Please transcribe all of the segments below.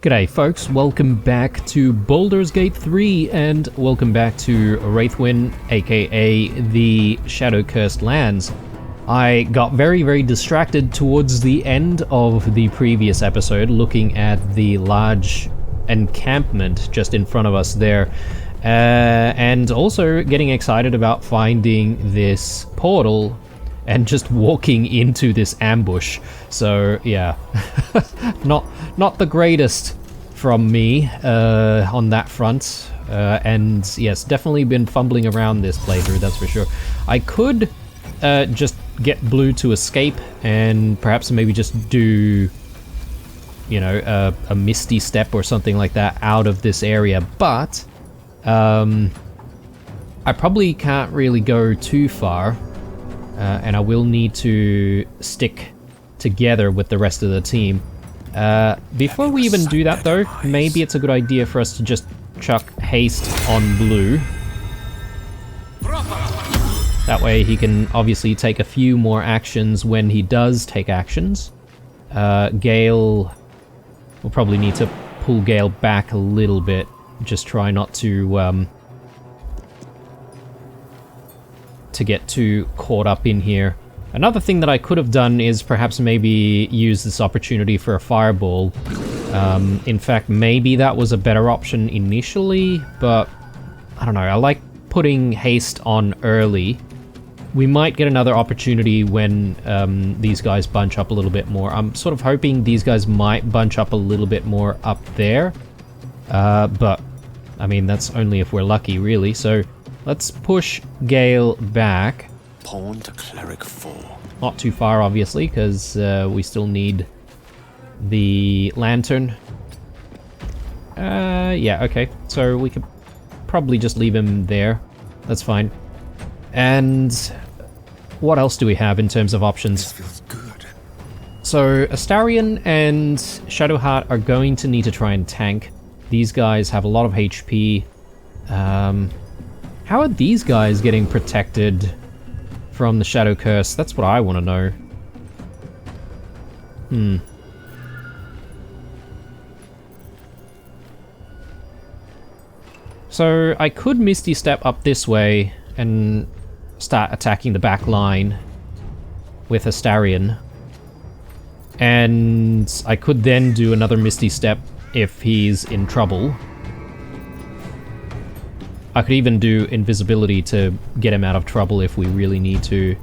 G'day folks, welcome back to Baldur's Gate 3 and welcome back to Wraithwind, aka the Shadow-Cursed Lands. I got very distracted towards the end of the previous episode looking at the large encampment just in front of us there, and also getting excited about finding this portal and just walking into this ambush. So yeah, not the greatest from me on that front, and yes, definitely been fumbling around this playthrough, that's for sure. I could just get Blue to escape and perhaps maybe just do, you know, a misty step or something like that out of this area, but I probably can't really go too far. And I will need to stick together with the rest of the team. Before we even do that though, maybe it's a good idea for us to just chuck haste on Blue. That way he can obviously take a few more actions when he does take actions. Gale, we'll probably need to pull Gale back a little bit. Just try not to get too caught up in here. Another thing that I could have done is perhaps maybe use this opportunity for a fireball. In fact, maybe that was a better option initially, but I don't know, I like putting haste on early. We might get another opportunity when these guys bunch up a little bit more. I'm sort of hoping these guys might bunch up a little bit more up there, but I mean, that's only if we're lucky, really, so let's push Gale back. Pawn to Cleric 4. Not too far, obviously, because we still need the lantern. Yeah, okay. So we could probably just leave him there. That's fine. And what else do we have in terms of options? This feels good. So Astarion and Shadowheart are going to need to try and tank. These guys have a lot of HP. How are these guys getting protected from the Shadow Curse? That's what I want to know. So I could Misty Step up this way and start attacking the back line with Astarion. And I could then do another Misty Step if he's in trouble. I could even do invisibility to get him out of trouble if we really need to.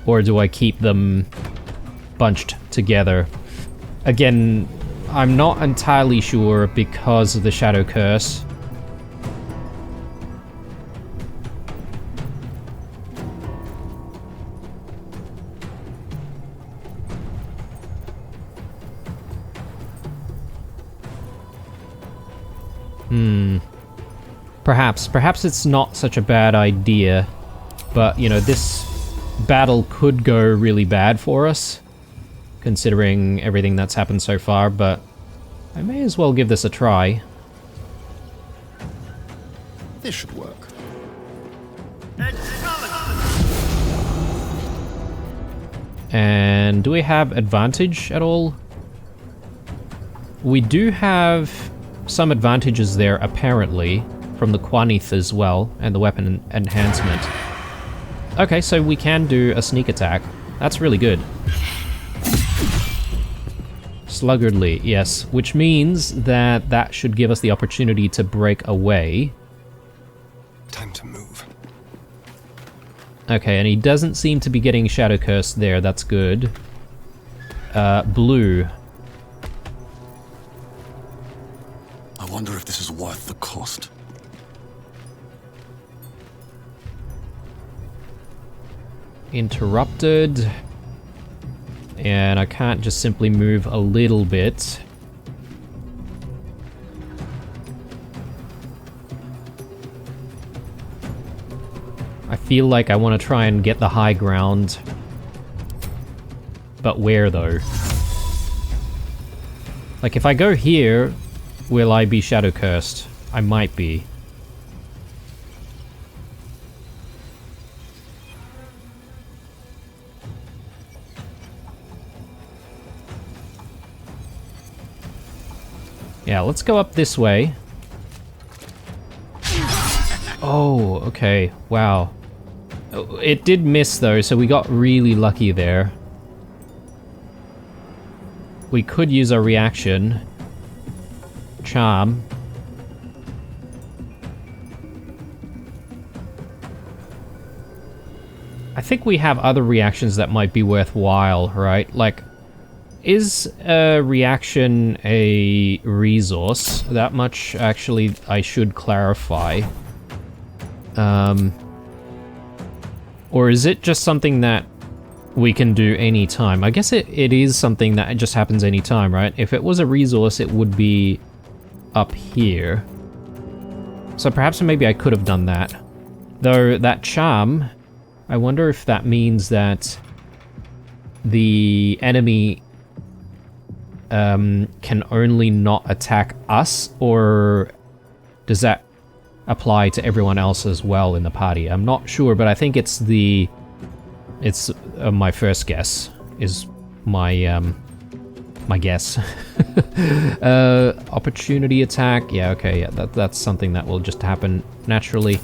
Or do I keep them bunched together? Again, I'm not entirely sure because of the Shadow Curse. Perhaps it's not such a bad idea, but, you know, this battle could go really bad for us, considering everything that's happened so far, but I may as well give this a try. This should work. And do we have advantage at all? We do have some advantages there, apparently, from the Quanith as well, and the weapon enhancement. Okay, so we can do a sneak attack. That's really good. Sluggardly, yes, which means that that should give us the opportunity to break away. Time to move. Okay, and he doesn't seem to be getting Shadow Curse there, that's good. Blue. I wonder if this is worth the cost. Interrupted. And I can't just simply move a little bit. I feel like I want to try and get the high ground. But where, though? Like, if I go here, will I be Shadow Cursed? I might be. Yeah, let's go up this way. Oh, okay. Wow. It did miss though, so we got really lucky there. We could use our reaction. Charm. I think we have other reactions that might be worthwhile, right? Like, is a reaction a resource? That much, actually, I should clarify. Or is it just something that we can do anytime? I guess it is something that just happens anytime, right? If it was a resource, it would be up here. So perhaps maybe I could have done that. Though that charm, I wonder if that means that the enemy can only not attack us, or does that apply to everyone else as well in the party? I'm not sure, but I think it's my first guess is my my guess. Opportunity attack. Yeah, okay, yeah, that's something that will just happen naturally.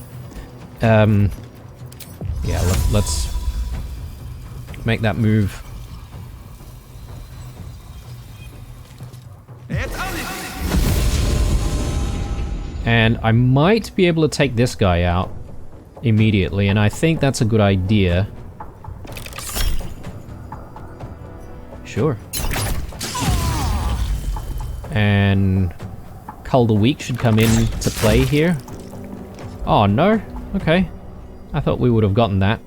Yeah, let's make that move. And I might be able to take this guy out immediately, and I think that's a good idea. Sure. And Cull the Weak should come in to play here. Oh, no? Okay. I thought we would have gotten that.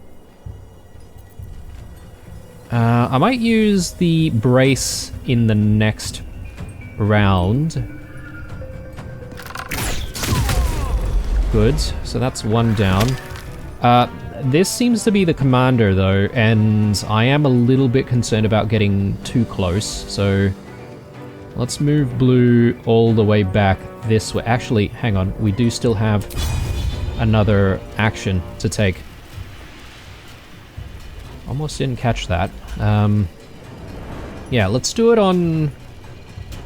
I might use the brace in the next round. Good, so that's one down. This seems to be the commander though, and I am a little bit concerned about getting too close, so let's move blue all the way back this way. Actually, hang on, we do still have another action to take. Almost didn't catch that. Yeah, let's do it on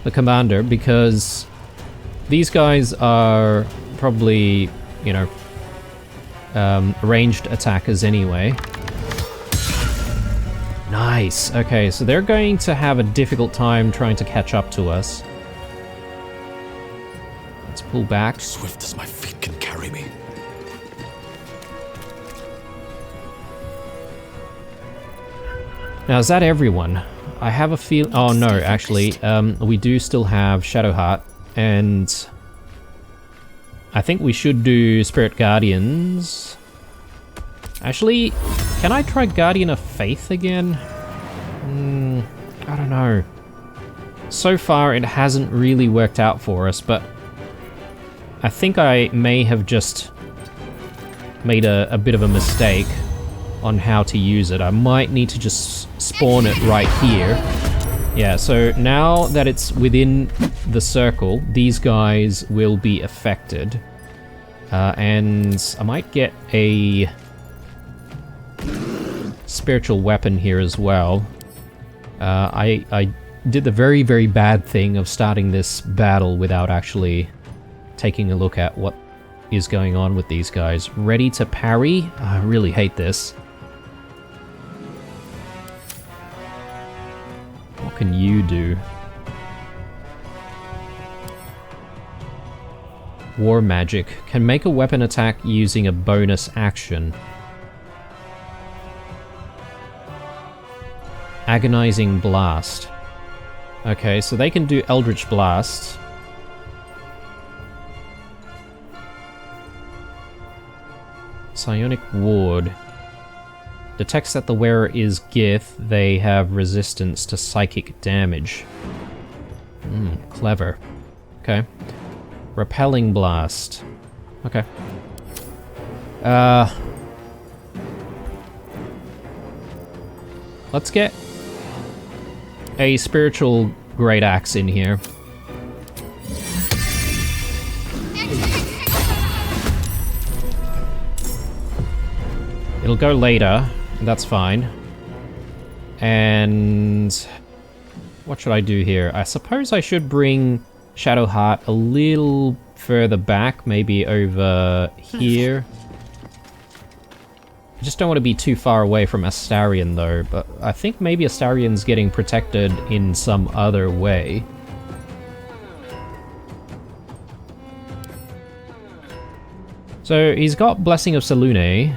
the commander, because these guys are probably, you know, ranged attackers anyway. Nice. Okay, so they're going to have a difficult time trying to catch up to us. Let's pull back. Swift as my feet can carry me. Now, is that everyone? I have a feel. Oh no, actually, we do still have Shadowheart, and I think we should do Spirit Guardians. Actually, can I try Guardian of Faith again? I don't know. So far, it hasn't really worked out for us, but I think I may have just made a bit of a mistake on how to use it. I might need to just spawn it right here. Yeah, so now that it's within the circle, these guys will be affected. And I might get a spiritual weapon here as well. I did the very, very bad thing of starting this battle without actually taking a look at what is going on with these guys. Ready to parry? I really hate this. What can you do? War Magic. Can make a weapon attack using a bonus action. Agonizing Blast. Okay, so they can do Eldritch Blast. Psionic Ward. Detects that the wearer is Gith, they have resistance to psychic damage. Clever. Okay. Repelling Blast. Okay. Let's get a Spiritual Great Axe in here. It'll go later. That's fine. And what should I do here? I suppose I should bring Shadow Heart a little further back, maybe over here. I just don't want to be too far away from Astarion though, but I think maybe Astarion's getting protected in some other way. So he's got Blessing of Selûne.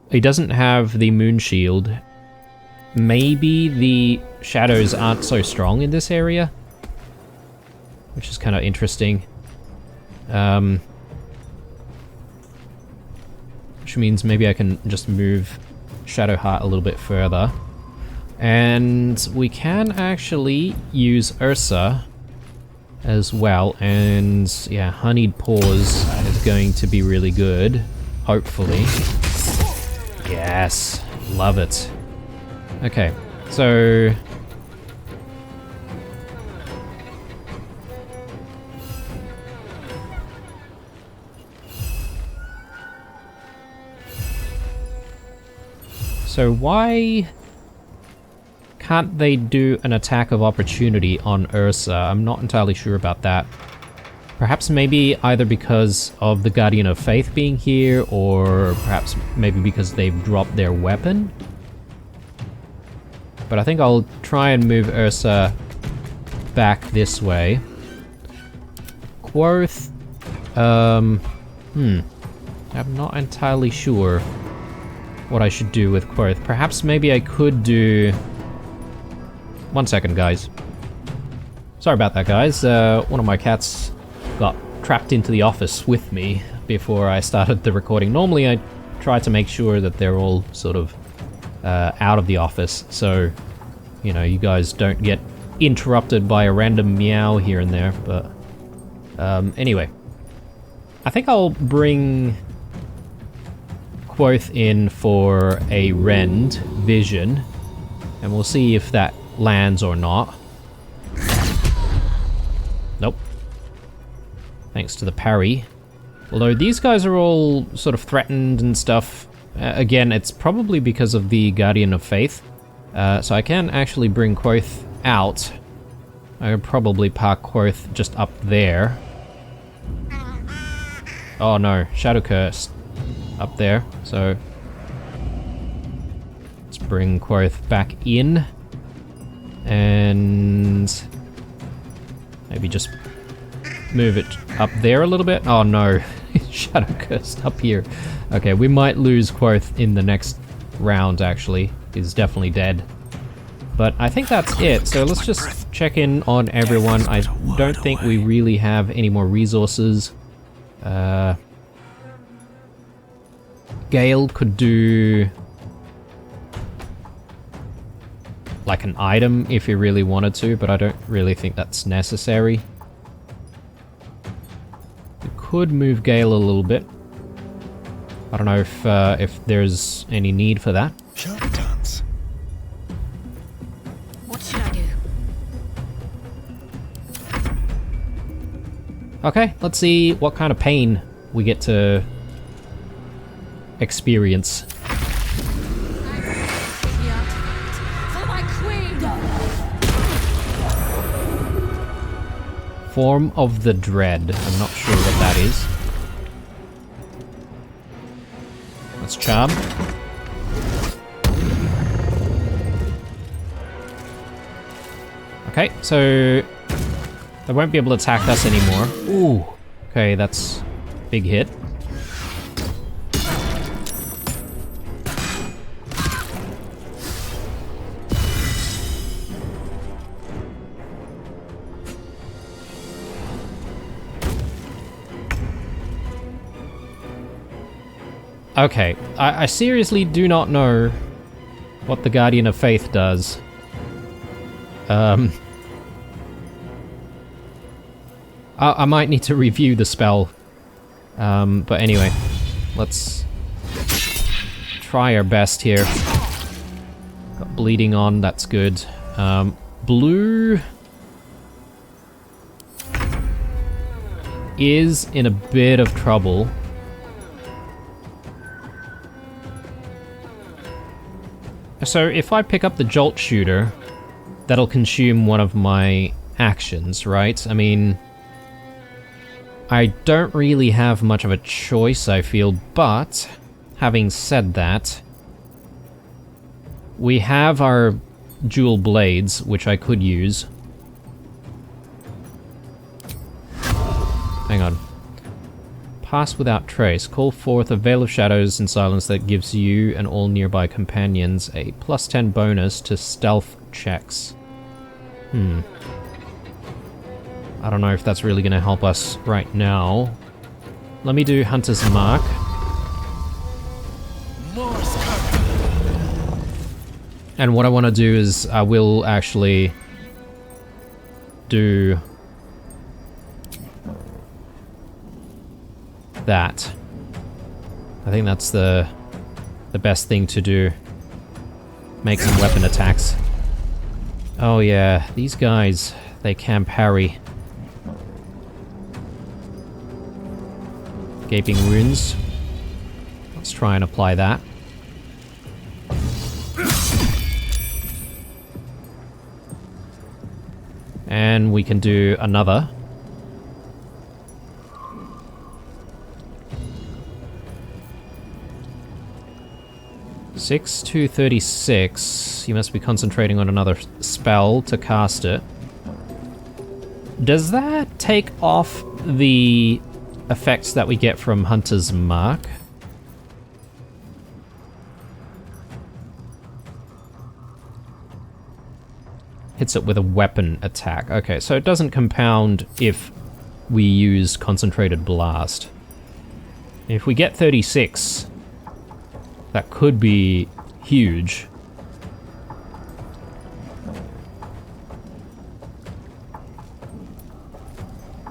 He doesn't have the Moon Shield. Maybe the shadows aren't so strong in this area, which is kind of interesting. Which means maybe I can just move Shadowheart a little bit further. And we can actually use Ursa as well. And yeah, Honeyed Paws is going to be really good, hopefully. Yes, love it. Okay, so... So why can't they do an attack of opportunity on Ursa? I'm not entirely sure about that. Perhaps maybe either because of the Guardian of Faith being here, or perhaps maybe because they've dropped their weapon? But I think I'll try and move Ursa back this way. Quoth... I'm not entirely sure what I should do with Quoth. Perhaps maybe I could do... 1 second, guys. Sorry about that, guys. One of my cats got trapped into the office with me before I started the recording. Normally I try to make sure that they're all sort of out of the office, so, you know, you guys don't get interrupted by a random meow here and there, but... anyway. I think I'll bring Quoth in for a Rend Vision, and we'll see if that lands or not. Nope. Thanks to the parry. Although these guys are all sort of threatened and stuff. Again, it's probably because of the Guardian of Faith. So I can actually bring Quoth out. I would probably park Quoth just up there. Oh no, Shadow Curse up there, so let's bring Quoth back in and maybe just move it up there a little bit. Oh no, Shadow Curse up here. Okay, we might lose Quoth in the next round actually. He's definitely dead. But I think that's it, so let's just check in on everyone. I don't think we really have any more resources. Gale could do like an item if he really wanted to, but I don't really think that's necessary. We could move Gale a little bit. I don't know if there's any need for that. Charlatans. What should I do? Okay, let's see what kind of pain we get to experience. For my queen! Form of the Dread. I'm not sure what that is. Let's charm. Okay, so they won't be able to attack us anymore. Ooh, okay, that's big hit. Okay, I seriously do not know what the Guardian of Faith does. I might need to review the spell. But anyway, let's try our best here. Got bleeding on, that's good. Blue is in a bit of trouble. So if I pick up the Jolt Shooter, that'll consume one of my actions, right? I mean, I don't really have much of a choice, I feel, but having said that, we have our dual blades, which I could use. Hang on. Pass without trace. Call forth a veil of shadows and silence that gives you and all nearby companions a +10 bonus to stealth checks. I don't know if that's really going to help us right now. Let me do Hunter's Mark. And what I want to do is I will actually do that. I think that's the best thing to do. Make some weapon attacks. Oh yeah, these guys, they can parry. Gaping Wounds. Let's try and apply that. And we can do another. Six to 36. You must be concentrating on another spell to cast it. Does that take off the effects that we get from Hunter's Mark? Hits it with a weapon attack. Okay, so it doesn't compound if we use Concentrated Blast. If we get 36, that could be huge.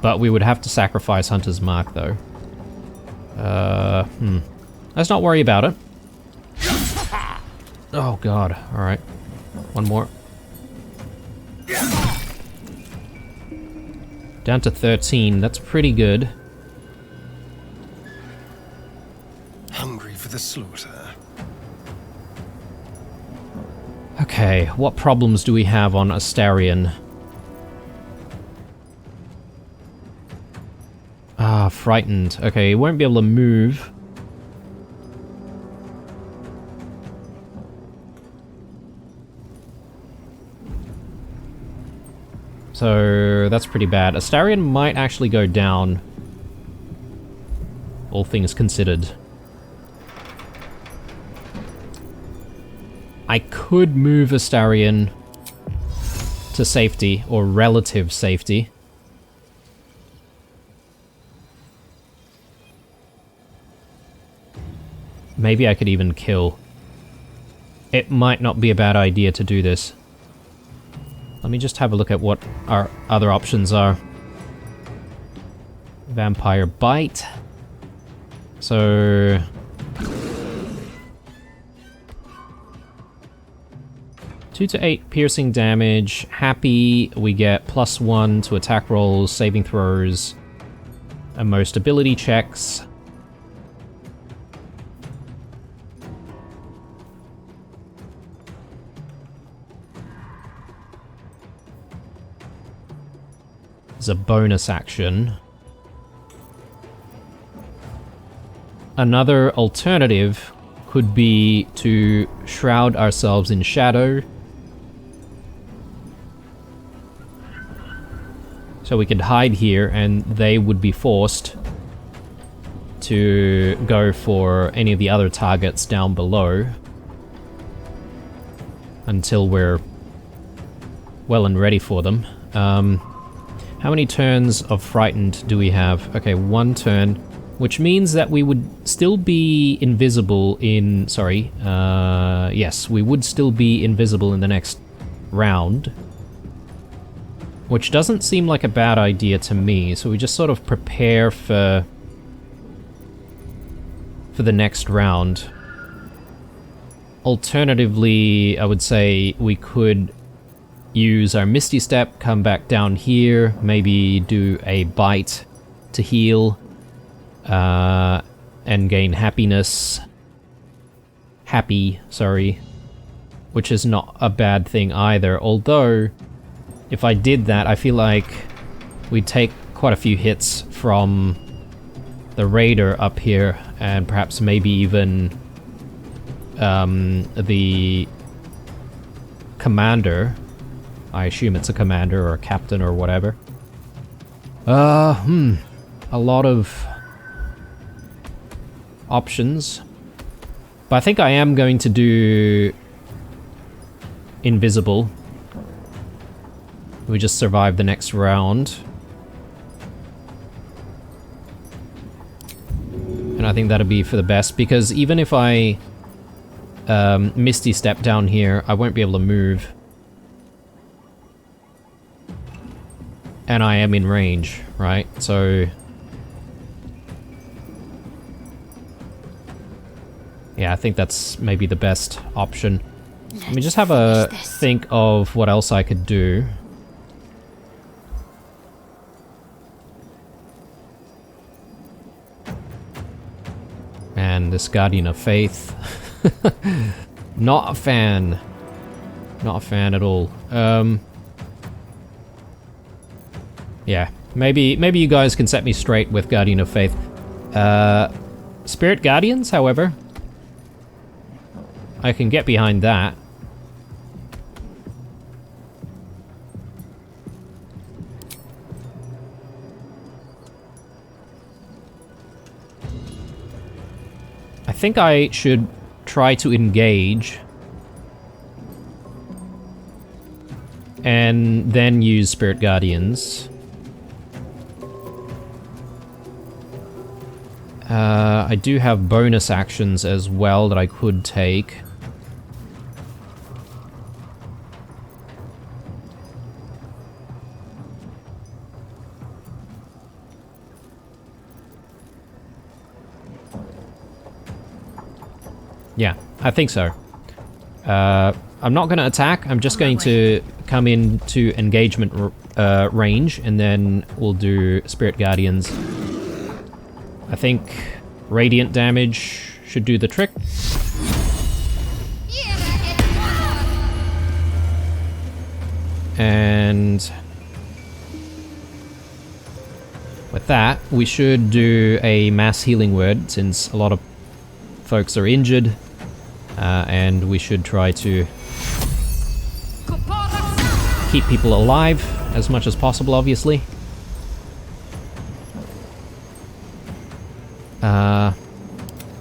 But we would have to sacrifice Hunter's Mark, though. Let's not worry about it. Oh god, alright. One more. Down to 13, that's pretty good. Hungry for the slaughter. Okay, what problems do we have on Astarion? Ah, frightened. Okay, he won't be able to move. So, that's pretty bad. Astarion might actually go down, all things considered. I could move Astarion to safety, or relative safety. Maybe I could even kill. It might not be a bad idea to do this. Let me just have a look at what our other options are. Vampire Bite. So... Two to 8 piercing damage. Happy, we get +1 to attack rolls, saving throws, and most ability checks. As a bonus action. Another alternative could be to shroud ourselves in shadow. So we could hide here and they would be forced to go for any of the other targets down below until we're well and ready for them. How many turns of frightened do we have? Okay, 1 turn, which means that we would still be invisible in... Sorry, yes, we would still be invisible in the next round. Which doesn't seem like a bad idea to me, so we just sort of prepare for the next round. Alternatively, I would say we could use our Misty Step, come back down here, maybe do a bite to heal, and gain happiness. Happy, sorry. Which is not a bad thing either, although if I did that, I feel like we'd take quite a few hits from the raider up here, and perhaps maybe even the commander. I assume it's a commander or a captain or whatever. A lot of options. But I think I am going to do invisible. We just survive the next round. And I think that'll be for the best, because even if I Misty Step down here, I won't be able to move. And I am in range, right? So... yeah, I think that's maybe the best option. Let me just have a think of what else I could do. And this Guardian of Faith. Not a fan. Not a fan at all. Yeah, maybe you guys can set me straight with Guardian of Faith. Spirit Guardians, however, I can get behind that. I think I should try to engage and then use Spirit Guardians. I do have bonus actions as well that I could take. Yeah, I think so. I'm not going to attack, I'm just going to come into engagement range, and then we'll do Spirit Guardians. I think radiant damage should do the trick. And with that, we should do a mass healing word, since a lot of folks are injured. And we should try to keep people alive as much as possible, obviously.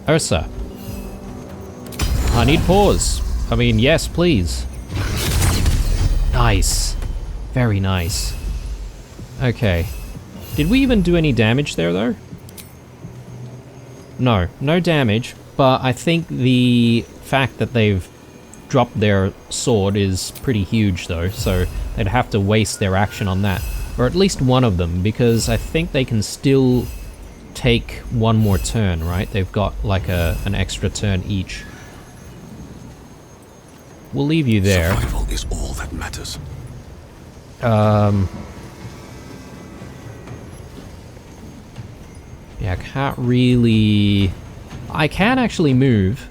Ursa. I need pause. I mean, yes, please. Nice. Very nice. Okay. Did we even do any damage there, though? No, no damage, but I think the fact that they've dropped their sword is pretty huge, though, so they'd have to waste their action on that. Or at least one of them, because I think they can still take one more turn, right? They've got like an extra turn each. We'll leave you there. Survival is all that matters. Yeah, I can't really... I can actually move.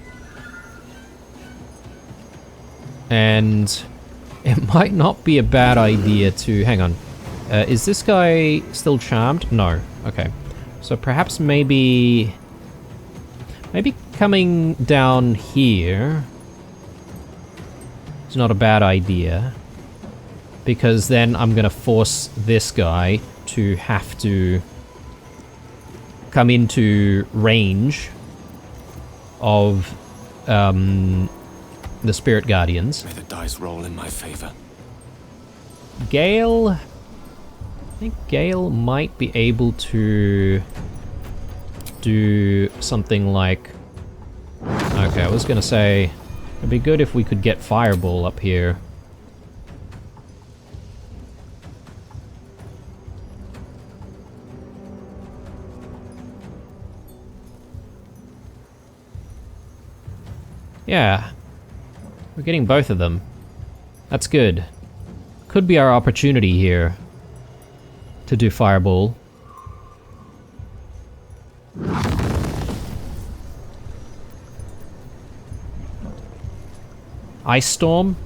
And it might not be a bad idea to... hang on. Is this guy still charmed? No. Okay. So perhaps maybe coming down here is not a bad idea. Because then I'm gonna force this guy to have to come into range of the Spirit Guardians. May the dice roll in my favor. Gale... I think Gale might be able to do something like... okay, I was gonna say, it'd be good if we could get Fireball up here. Yeah. We're getting both of them. That's good. Could be our opportunity here to do Fireball. Ice Storm.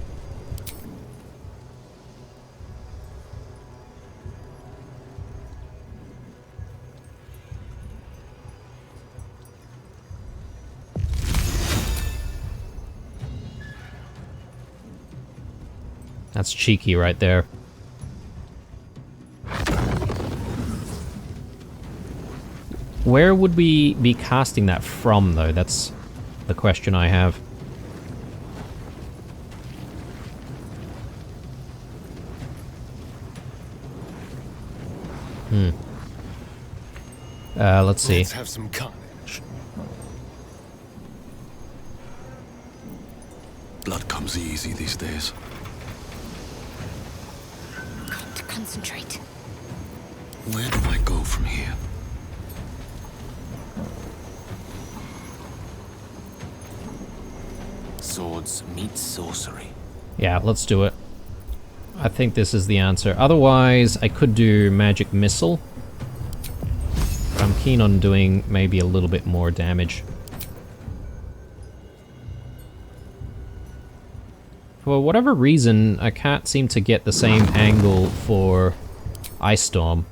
That's cheeky right there. Where would we be casting that from, though? That's the question I have. Let's see. Let's have some carnage. Blood comes easy these days. Got to concentrate. Where do I go from here? Swords meet sorcery. Yeah, let's do it. I think this is the answer. Otherwise, I could do magic missile. But I'm keen on doing maybe a little bit more damage. For whatever reason, I can't seem to get the same angle for Ice Storm.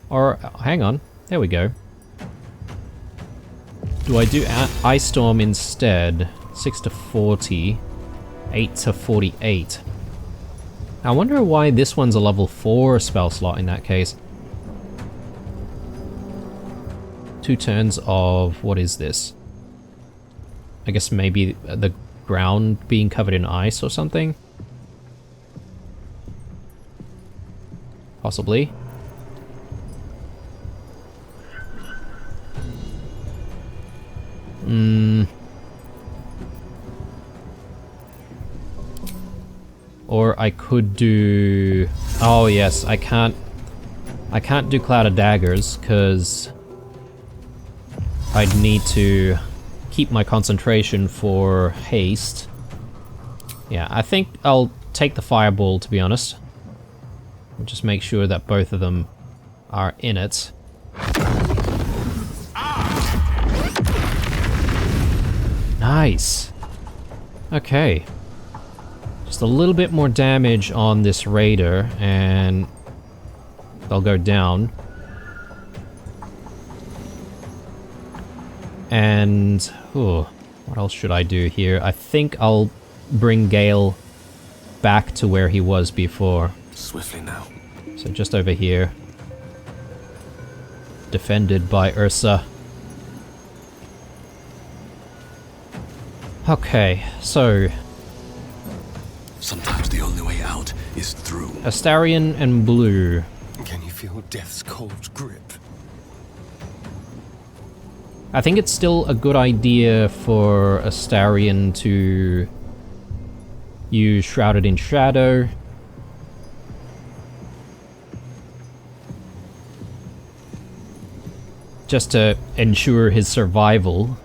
Or, hang on. There we go. Do I do Ice Storm instead? 6 to 40. 8 to 48. I wonder why this one's a level 4 spell slot in that case. 2 turns of... what is this? I guess maybe the ground being covered in ice or something? Possibly. Or I could do... oh yes, I can't do Cloud of Daggers, because I'd need to keep my concentration for haste. Yeah, I think I'll take the Fireball, to be honest. I'll just make sure that both of them are in it. Nice! Okay. Just a little bit more damage on this raider, and they'll go down. And... what else should I do here? I think I'll bring Gale back to where he was before. Swiftly now. So just over here. Defended by Ursa. Okay, so... Sometimes the only way out is through. Astarion and Blue. Can you feel death's cold grip? I think it's still a good idea for Astarion to use Shrouded in Shadow. Just to ensure his survival.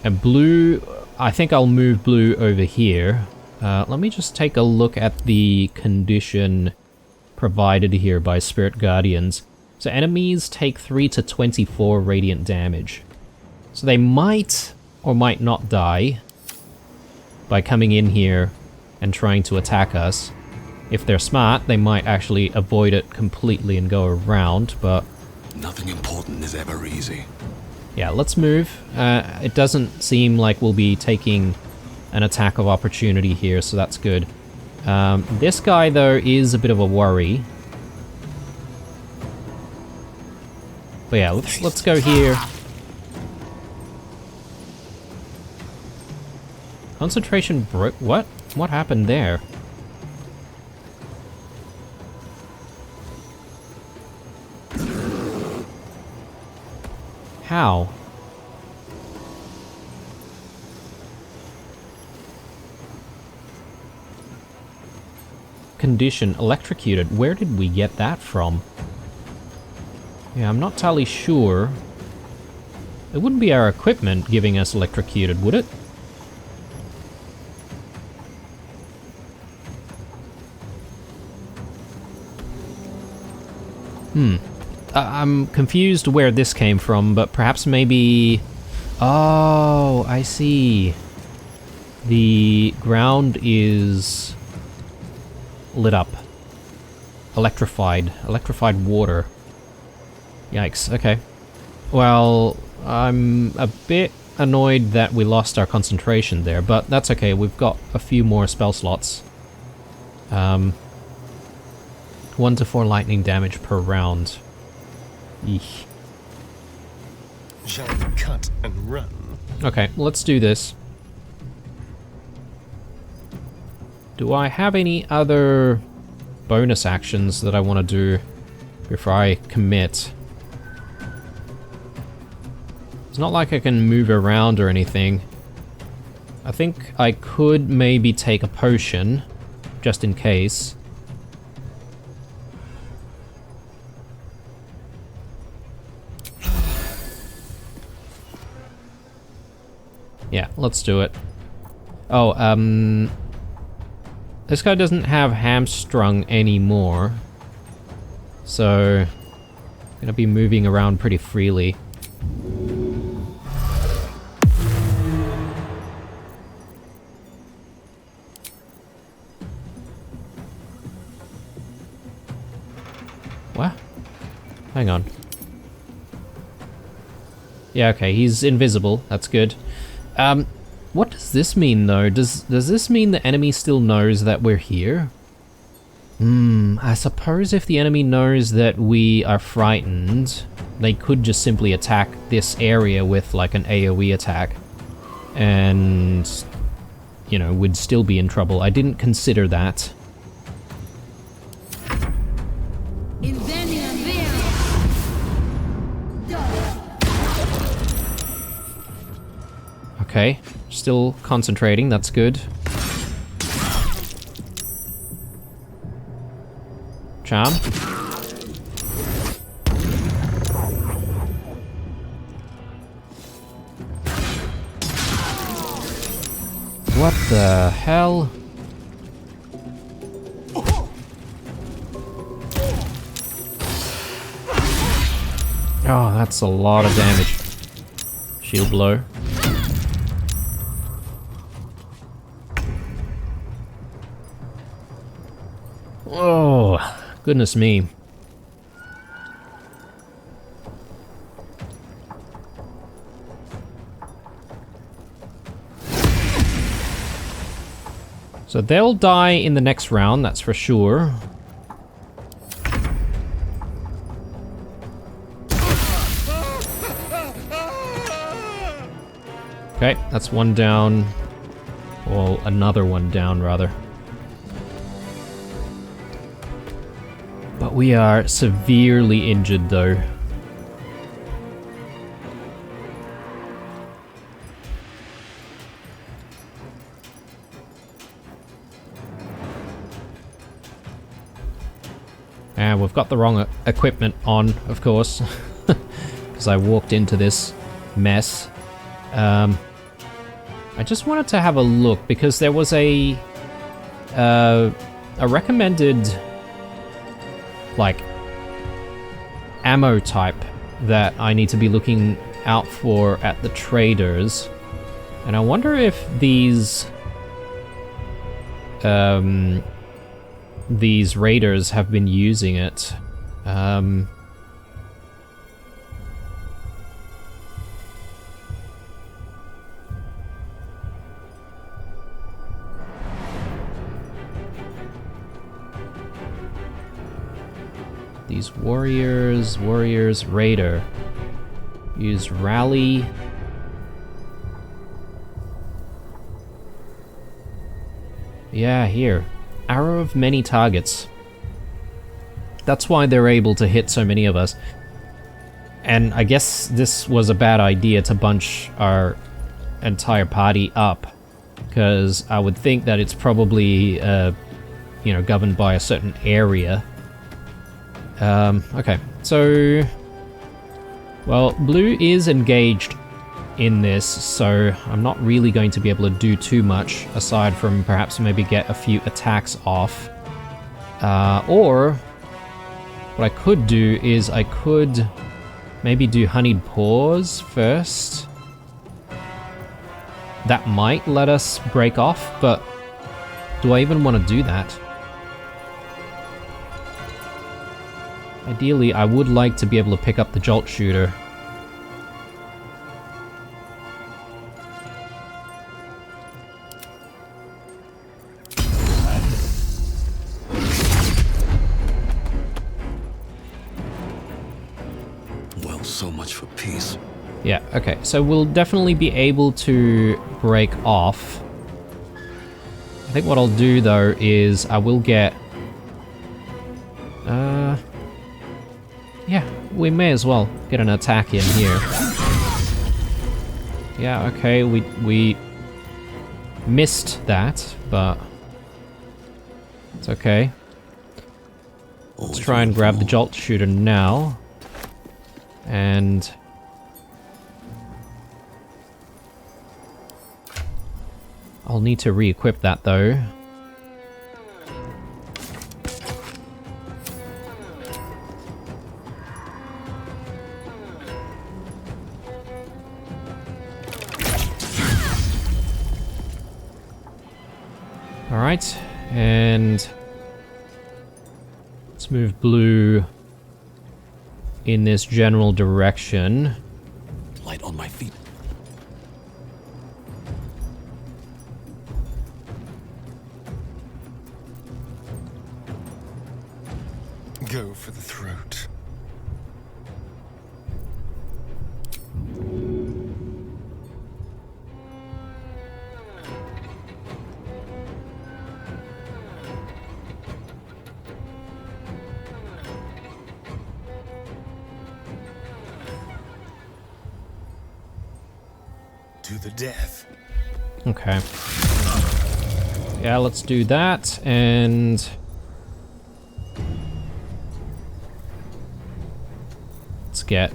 And Blue, I think I'll move Blue over here. Let me just take a look at the condition provided here by Spirit Guardians. So enemies take 3 to 24 radiant damage. So they might or might not die by coming in here and trying to attack us. If they're smart, they might actually avoid it completely and go around, but... nothing important is ever easy. yeah, let's move. It doesn't seem like we'll be taking an attack of opportunity here, so that's good. This guy, though, is a bit of a worry. But yeah, let's go here. Concentration broke. What? What happened there? How? Condition electrocuted. Where did we get that from? Yeah, I'm not entirely sure. It wouldn't be our equipment giving us electrocuted, would it? I'm confused where this came from, but perhaps maybe... oh, I see. The ground is lit up. Electrified. Electrified water. Yikes, okay. Well, I'm a bit annoyed that we lost our concentration there, but that's okay. We've got a few more spell slots. 1 to 4 lightning damage per round. Eesh. Shall we cut and run? Okay, let's do this. Do I have any other bonus actions that I want to do before I commit? It's not like I can move around or anything. I think I could maybe take a potion, just in case. Yeah, let's do it. Oh, this guy doesn't have hamstrung anymore. So, I'm gonna be moving around pretty freely. What? Hang on. Yeah, okay, he's invisible. That's good. What does this mean, though? Does this mean the enemy still knows that we're here? I suppose if the enemy knows that we are frightened, they could just simply attack this area with, like, an AoE attack. And, you know, we'd still be in trouble. I didn't consider that. Okay, still concentrating, that's good. Charm. What the hell? Oh, that's a lot of damage. Shield blow. Oh, goodness me. So they'll die in the next round, that's for sure. Okay, that's one down. Well, another one down, rather. But we are severely injured, though. And we've got the wrong equipment on, of course, because I walked into this mess. I just wanted to have a look, because there was a recommended, like, ammo type that I need to be looking out for at the traders. And I wonder if these raiders have been using it. These warriors, raider. Use rally. Yeah, here. Arrow of many targets. That's why they're able to hit so many of us. And I guess this was a bad idea to bunch our entire party up, because I would think that it's probably, you know, governed by a certain area. Okay, so... Well, blue is engaged in this, so I'm not really going to be able to do too much, aside from perhaps maybe get a few attacks off. Or... what I could do is I could maybe do honeyed paws first. That might let us break off, but do I even want to do that? Ideally, I would like to be able to pick up the jolt shooter. So much for peace. Yeah, okay. So we'll definitely be able to break off. I think what I'll do, though, is I will get... yeah, we may as well get an attack in here. Yeah, okay, we missed that, but it's okay. Let's try and grab the Jolt Shooter now. And... I'll need to re-equip that, though. Alright, and let's move blue in this general direction. Light on my feet. Go for the throat. To the death. Okay. Yeah, let's do that, and... let's get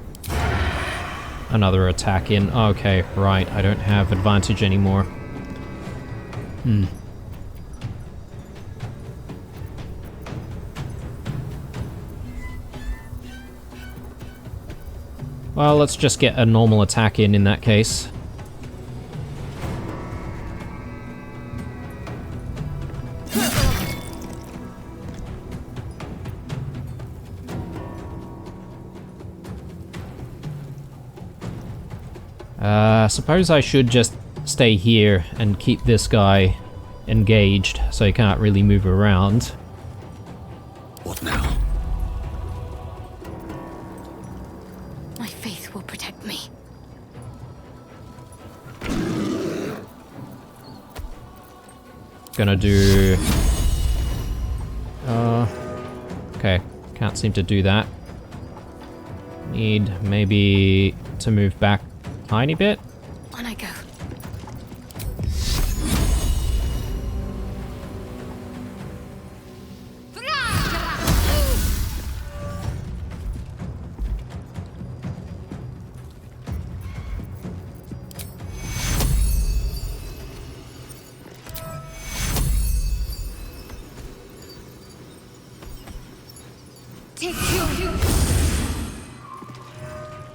another attack in. Okay, right, I don't have advantage anymore. Well, let's just get a normal attack in that case. Suppose I should just stay here and keep this guy engaged so he can't really move around. What now? My faith will protect me. Gonna do... okay, can't seem to do that. Need maybe to move back a tiny bit. On I go.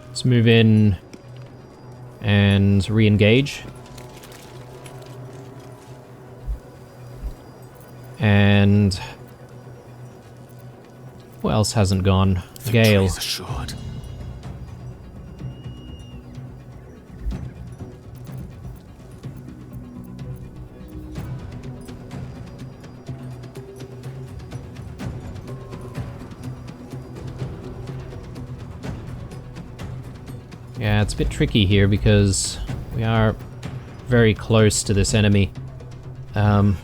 Let's move in and re-engage. And who else hasn't gone? Gale. Victory is assured. Yeah, it's a bit tricky here because we are very close to this enemy. I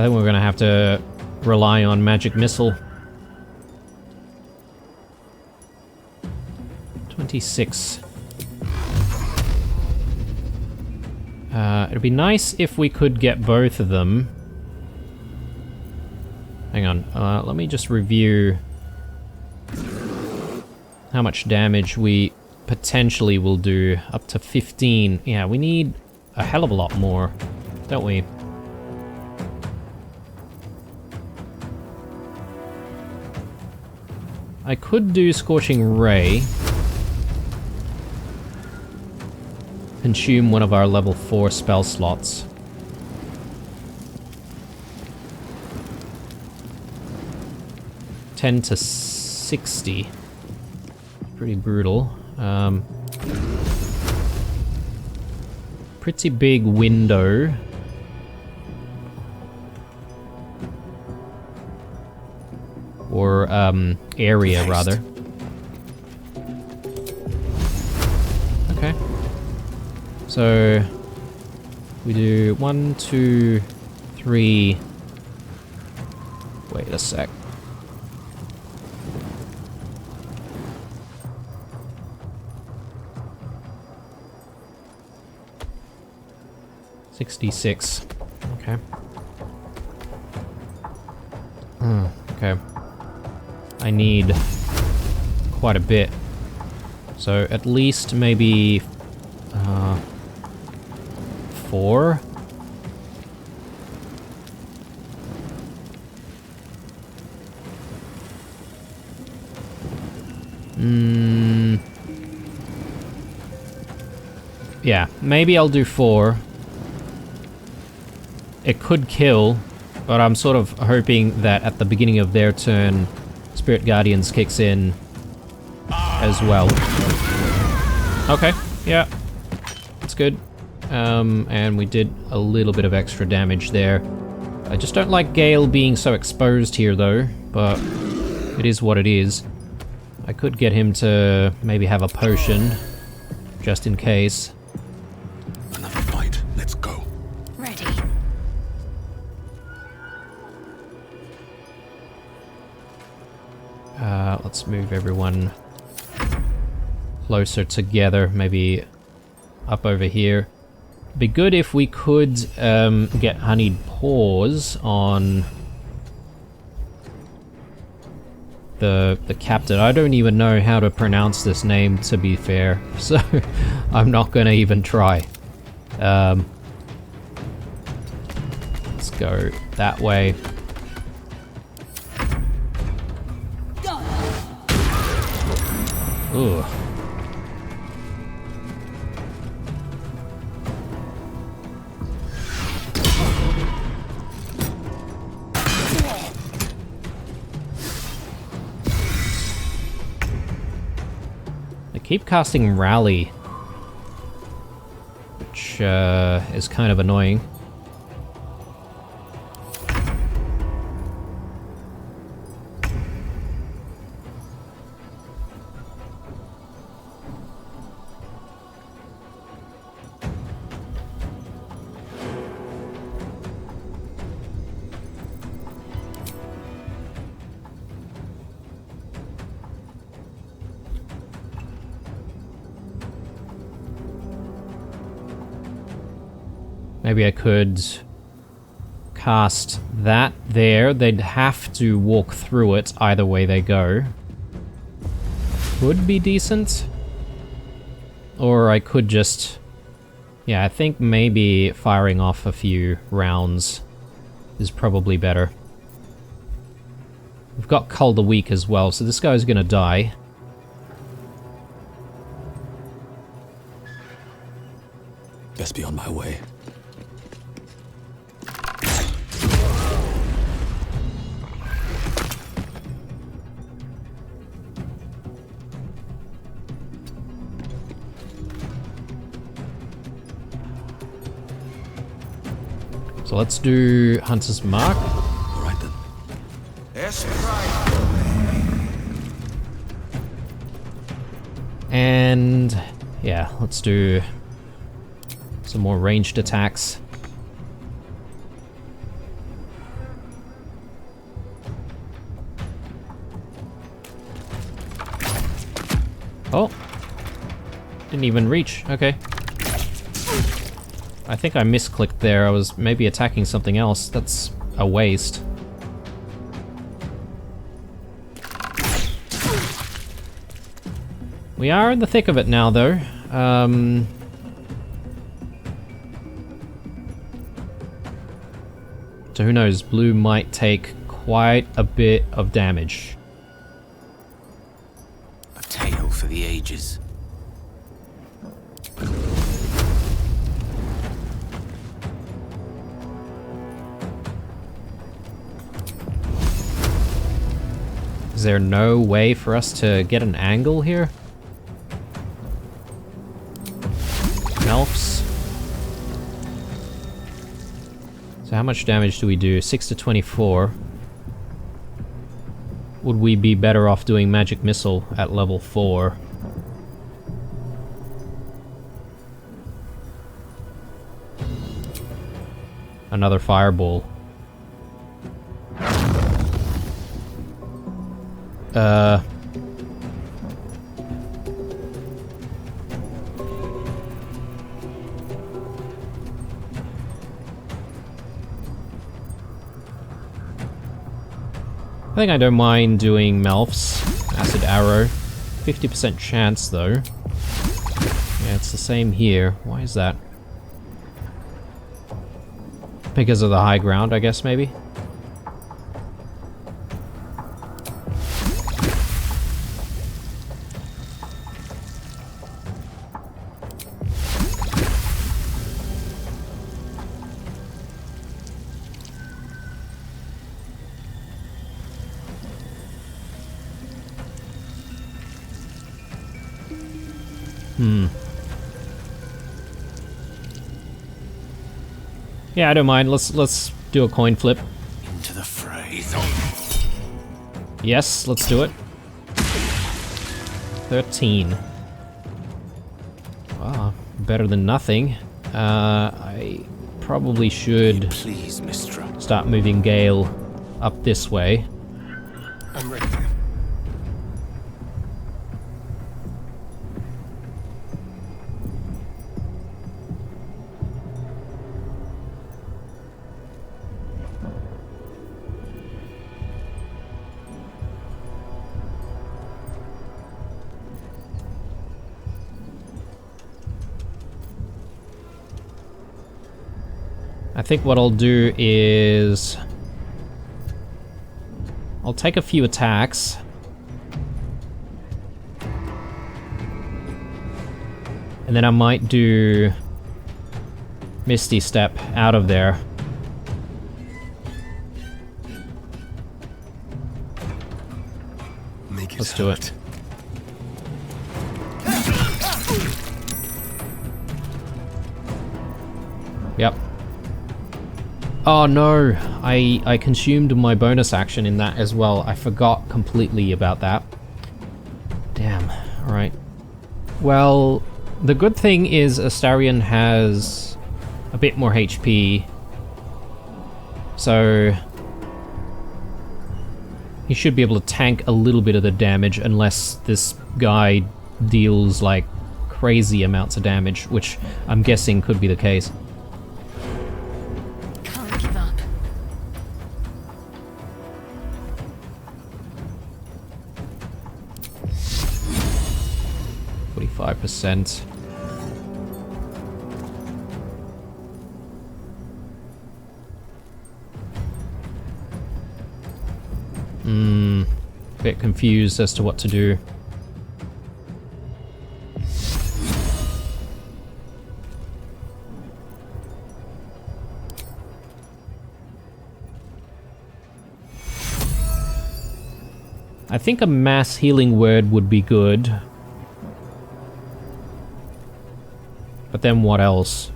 think we're gonna have to rely on Magic Missile. 26. It'd be nice if we could get both of them. Hang on, let me just review how much damage we potentially will do. Up to 15. Yeah, we need a hell of a lot more, don't we? I could do Scorching Ray. Consume one of our level 4 spell slots. 10 to 60. Pretty brutal. Pretty big window. Or, area, rather. Okay. So, we do 1, 2, 3... Wait a sec. $66. Okay. Okay. I need quite a bit. So at least maybe 4. Yeah, maybe I'll do 4. It could kill, but I'm sort of hoping that at the beginning of their turn, Spirit Guardians kicks in as well. Okay, yeah, that's good. And we did a little bit of extra damage there. I just don't like Gale being so exposed here though, but it is what it is. I could get him to maybe have a potion, just in case. Another fight. Let's go. Ready. Let's move everyone closer together, maybe up over here. Be good if we could get honeyed paws on the captain. I don't even know how to pronounce this name, to be fair, so I'm not gonna even try. Let's go that way. Ooh. I keep casting Rally, which is kind of annoying. Maybe I could cast that there. They'd have to walk through it either way they go. Could be decent. Or I could just... Yeah, I think maybe firing off a few rounds is probably better. We've got Cull the Weak as well, so this guy's gonna die. Best be on my way. So let's do Hunter's Mark. All right then. Yes, right. And yeah, let's do some more ranged attacks. Oh, didn't even reach. Okay. I think I misclicked there. I was maybe attacking something else. That's a waste. We are in the thick of it now, though. So who knows? Blue might take quite a bit of damage. A tale for the ages. Is there no way for us to get an angle here? Elves. So how much damage do we do? 6 to 24. Would we be better off doing Magic Missile at level 4? Another Fireball. I think I don't mind doing Melf's Acid Arrow. 50% chance though. Yeah, it's the same here. Why is that? Because of the high ground, I guess, maybe? Yeah, I don't mind. Let's do a coin flip. Into the fray. Yes, let's do it. 13. Wow, better than nothing. I probably should Please, Mistra. start moving Gale up this way. I'm ready. I think what I'll do is I'll take a few attacks. And then I might do Misty Step out of there. Make it Let's do it. Yep. Oh no, I consumed my bonus action in that as well. I forgot completely about that. Damn, alright. Well, the good thing is Astarion has a bit more HP. So he should be able to tank a little bit of the damage unless this guy deals like crazy amounts of damage, which I'm guessing could be the case. Can't give up. %. Bit confused as to what to do. I think a mass healing word would be good. But then what else?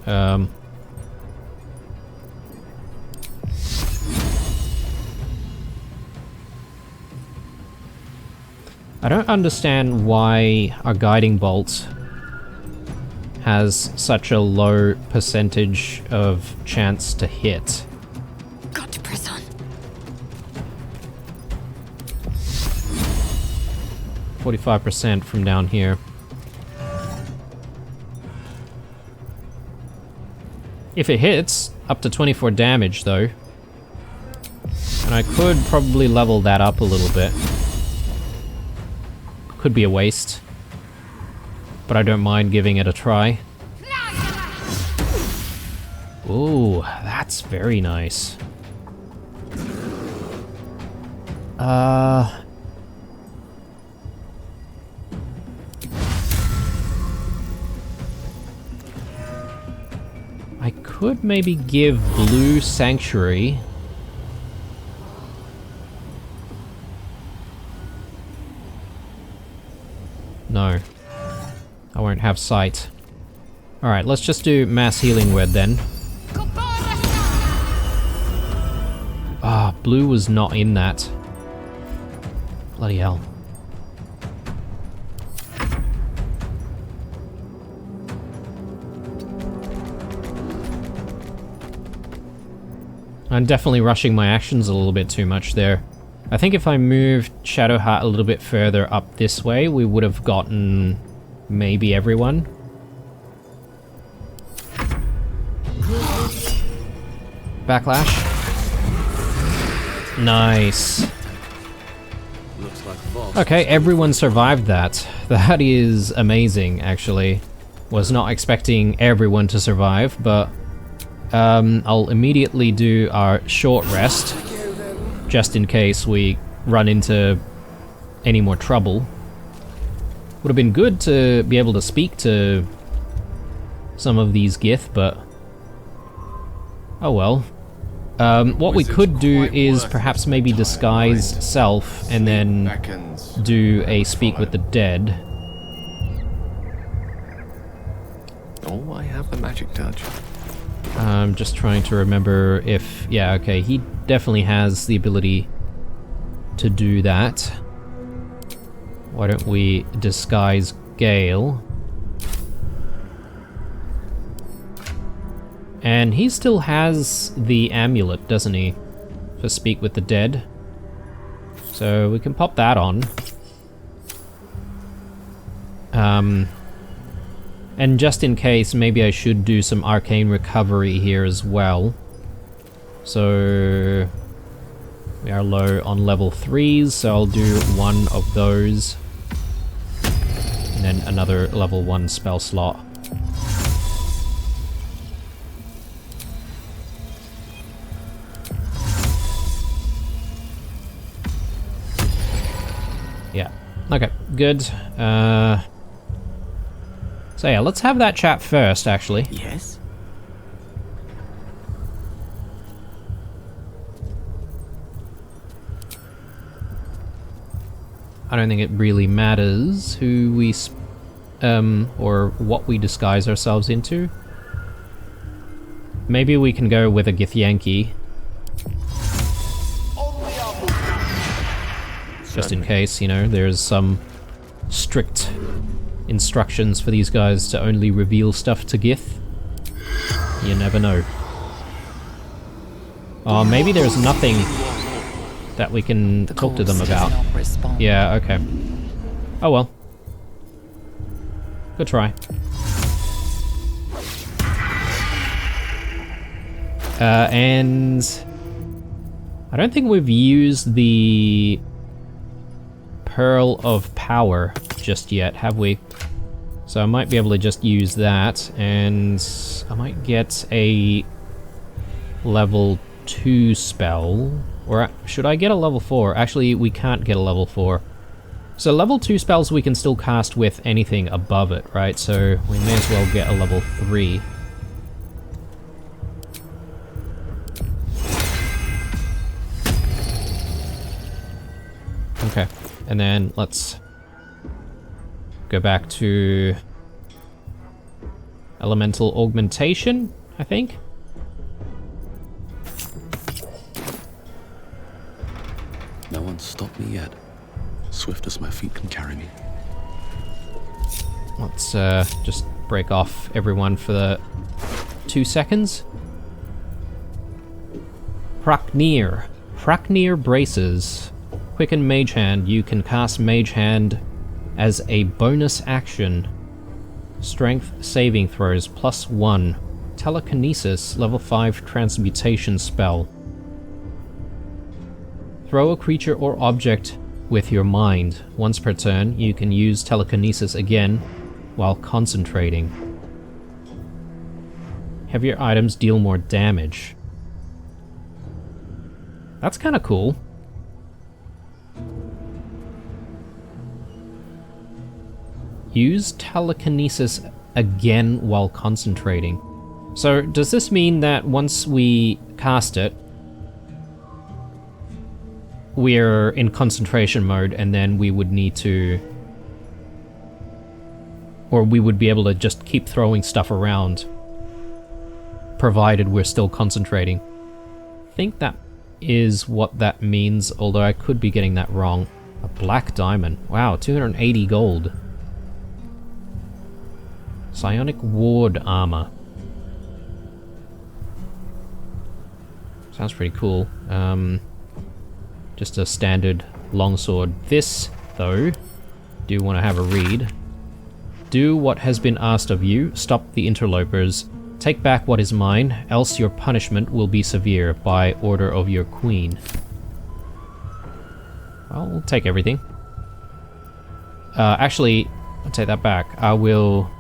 I don't understand why our guiding bolt has such a low percentage of chance to hit. Got to press on. 45% from down here. If it hits, up to 24 damage though. And I could probably level that up a little bit. Could be a waste. But I don't mind giving it a try. Ooh, that's very nice. I could maybe give Blue Sanctuary. No. I won't have sight. Alright, let's just do mass healing word then. Ah, blue was not in that. Bloody hell. I'm definitely rushing my actions a little bit too much there. I think if I moved Shadowheart a little bit further up this way, we would have gotten maybe everyone. Backlash. Nice. Okay, everyone survived that. That is amazing, actually. Was not expecting everyone to survive, but I'll immediately do our short rest, just in case we run into any more trouble. Would have been good to be able to speak to some of these Gith, but oh well. What we could do is perhaps maybe disguise self and then do a speak with the dead. Oh, I have the magic touch. I'm just trying to remember if... yeah, okay, he definitely has the ability to do that. Why don't we disguise Gale? And he still has the amulet, doesn't he? For Speak with the Dead. So we can pop that on. And just in case, maybe I should do some arcane recovery here as well. So we are low on level 3s, so I'll do one of those. And then another level 1 spell slot. Yeah, okay, good. So yeah, let's have that chat first, actually. Yes? I don't think it really matters who we, or what we disguise ourselves into. Maybe we can go with a Githyanki. Just in case, you know, there's some strict instructions for these guys to only reveal stuff to Gith. You never know. Oh, maybe there's nothing that we can talk to them about. Yeah, okay. Oh well. Good try. And I don't think we've used the Pearl of Power just yet, have we? So I might be able to just use that, and I might get a level 2 spell. Or should I get a level 4? Actually, we can't get a level 4. So level 2 spells we can still cast with anything above it, right? So we may as well get a level 3. Okay, and then let's go back to Elemental Augmentation, I think. No one's stopped me yet. Swift as my feet can carry me. Let's just break off everyone for the 2 seconds. Praknir. Praknir Braces. Quicken Mage Hand. You can cast Mage Hand as a bonus action. Strength saving throws +1. Telekinesis, level 5 transmutation spell. Throw a creature or object with your mind. Once per turn, you can use telekinesis again while concentrating. Heavier items deal more damage. That's kind of cool. Use telekinesis again while concentrating. So does this mean that once we cast it, we're in concentration mode and then we would need to Or we would be able to just keep throwing stuff around, provided we're still concentrating. I think that is what that means, although I could be getting that wrong. A black diamond. Wow, 280 gold. Psionic ward armor. Sounds pretty cool. Just a standard longsword. This, though, do want to have a read. Do what has been asked of you. Stop the interlopers. Take back what is mine, else your punishment will be severe by order of your queen. I'll take everything. Actually, I'll take that back. I will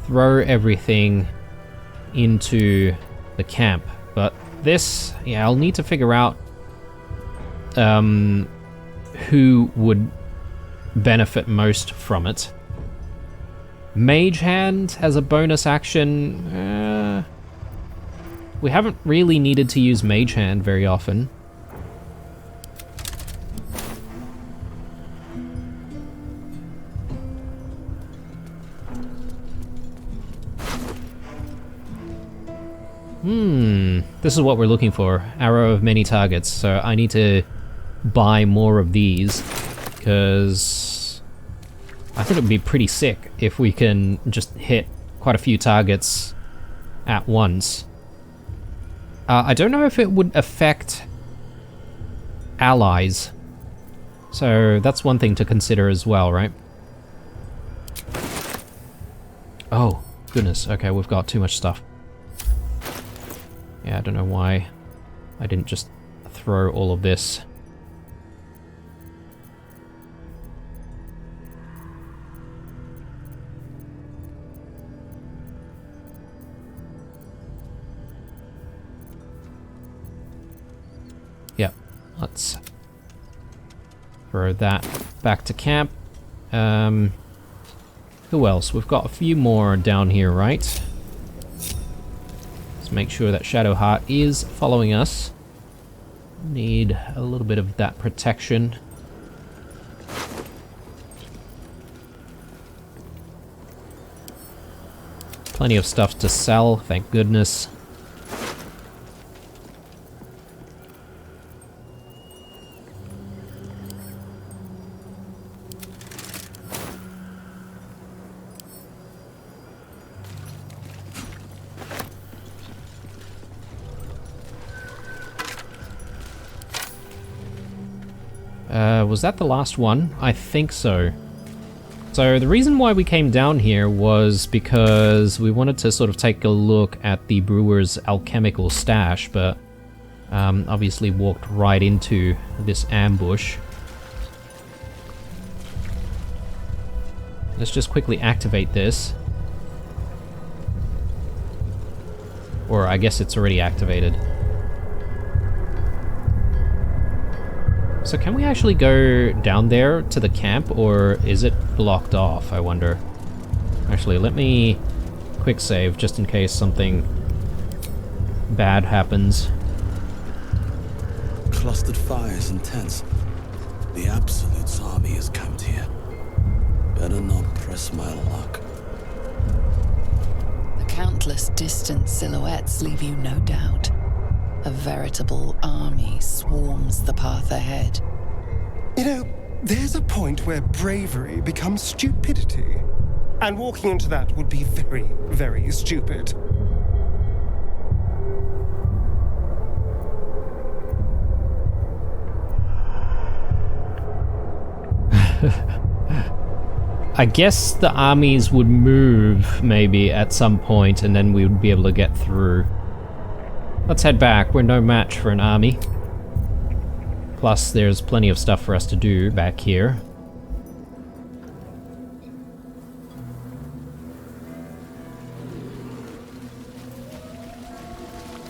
throw everything into the camp. But this, yeah, I'll need to figure out who would benefit most from it. Mage Hand as a bonus action. We haven't really needed to use Mage Hand very often. This is what we're looking for. Arrow of many targets. So I need to buy more of these, because I think it would be pretty sick if we can just hit quite a few targets at once. I don't know if it would affect allies. So that's one thing to consider as well, right? Oh, goodness. Okay, we've got too much stuff. Yeah, I don't know why I didn't just throw all of this. Yep, let's throw that back to camp. Who else? We've got a few more down here, right? Make sure that Shadowheart is following us. Need a little bit of that protection. Plenty of stuff to sell, thank goodness. Was that the last one? I think so. So the reason why we came down here was because we wanted to sort of take a look at the brewer's alchemical stash, but obviously walked right into this ambush. Let's just quickly activate this. Or I guess it's already activated. So can we actually go down there to the camp, or is it blocked off, I wonder? Actually, let me quick save just in case something bad happens. Clustered fires and tents. The Absolute's army is camped here. Better not press my luck. The countless distant silhouettes leave you no doubt. A veritable army swarms the path ahead. You know, there's a point where bravery becomes stupidity. And walking into that would be very, very stupid. I guess the armies would move, maybe, at some point, and then we would be able to get through. Let's head back. We're no match for an army. Plus, there's plenty of stuff for us to do back here.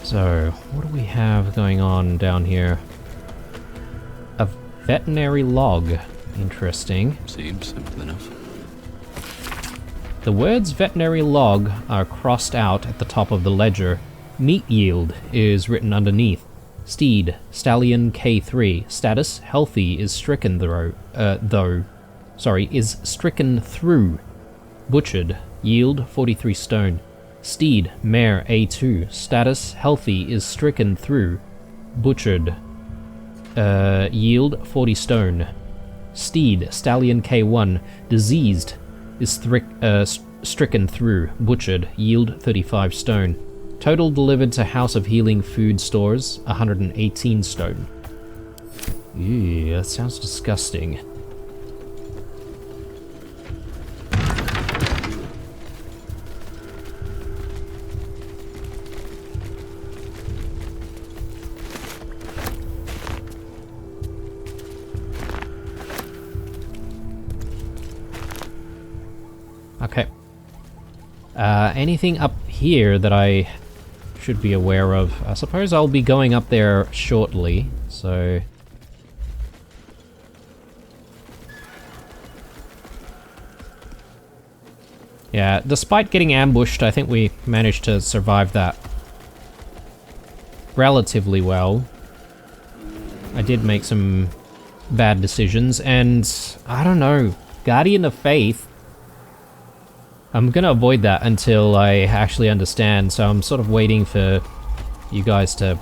So, what do we have going on down here? A veterinary log. Interesting. Seems simple enough. The words veterinary log are crossed out at the top of the ledger. Meat yield is written underneath. Steed, stallion K3. Status, healthy, is stricken is stricken through. Butchered. Yield 43 stone. Steed, mare A2. Status, healthy, is stricken through. Butchered. Yield 40 stone. Steed, stallion K1. Diseased, is stricken through. Butchered. Yield 35 stone. Total delivered to House of Healing food stores, 118 stone. Ew, that sounds disgusting. Okay. Anything up here that I should be aware of? I suppose I'll be going up there shortly, so... Yeah, despite getting ambushed, I think we managed to survive that relatively well. I did make some bad decisions, and I don't know, Guardian of Faith, I'm gonna avoid that until I actually understand, so I'm sort of waiting for you guys to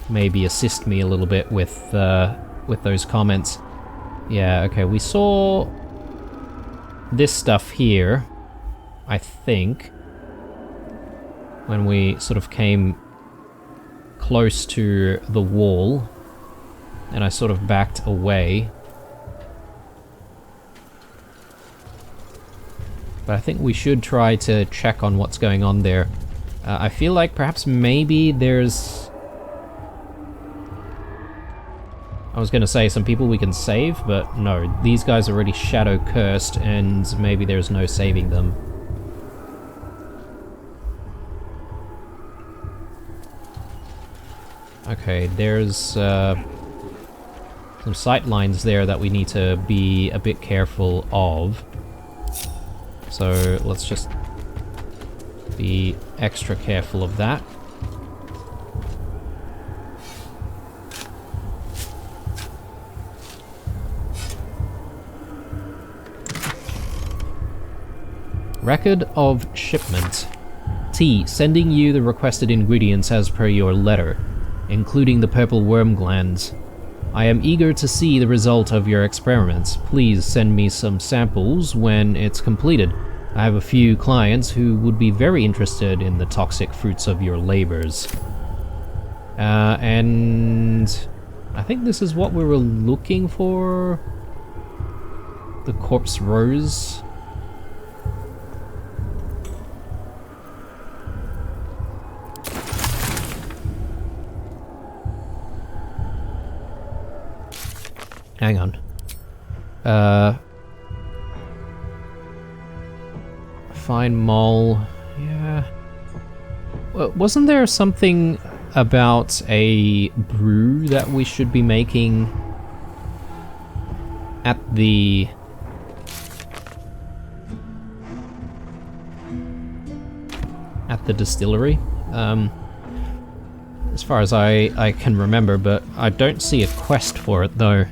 maybe assist me a little bit with those comments. Yeah, okay, we saw this stuff here, I think, when we sort of came close to the wall, and I sort of backed away. But I think we should try to check on what's going on there. I feel like perhaps maybe there's... I was gonna say some people we can save, but no, these guys are already shadow cursed, and maybe there's no saving them. Okay, there's some sight lines there that we need to be a bit careful of. So let's just be extra careful of that. Record of shipment. T, sending you the requested ingredients as per your letter, including the purple worm glands. I am eager to see the result of your experiments. Please send me some samples when it's completed. I have a few clients who would be very interested in the toxic fruits of your labors. And I think this is what we were looking for. The corpse rose. Hang on. Fine mole. Yeah. Wasn't there something about a brew that we should be making at the... distillery? As far as I can remember, but I don't see a quest for it though.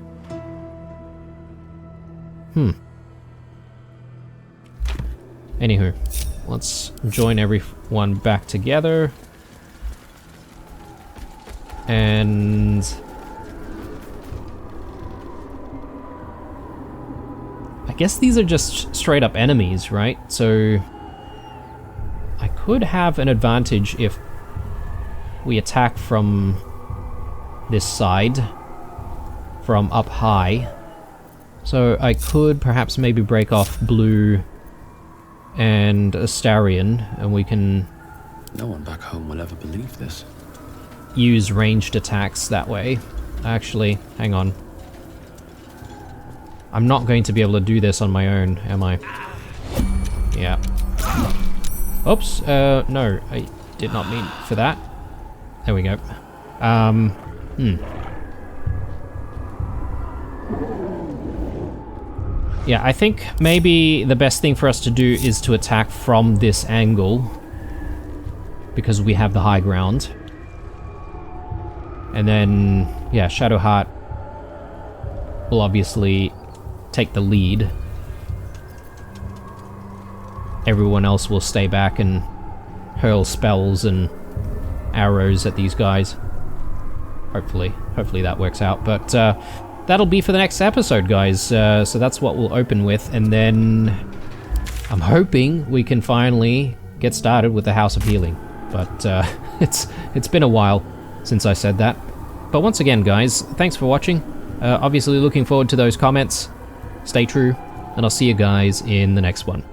Anywho, let's join everyone back together. And... I guess these are just straight up enemies, right? So... I could have an advantage if we attack from this side, from up high. So I could perhaps maybe break off Blue and Astarion, and we can... No one back home will ever believe this. Use ranged attacks that way. Actually, hang on. I'm not going to be able to do this on my own, am I? Yeah. Oops, no, I did not mean for that. There we go. Yeah, I think maybe the best thing for us to do is to attack from this angle, because we have the high ground. And then, yeah, Shadowheart will obviously take the lead. everyone else will stay back and hurl spells and arrows at these guys. Hopefully that works out. But that'll be for the next episode, guys. So that's what we'll open with, and then I'm hoping we can finally get started with the House of Healing. But it's been a while since I said that. But once again, guys, thanks for watching. Obviously looking forward to those comments. Stay true, and I'll see you guys in the next one.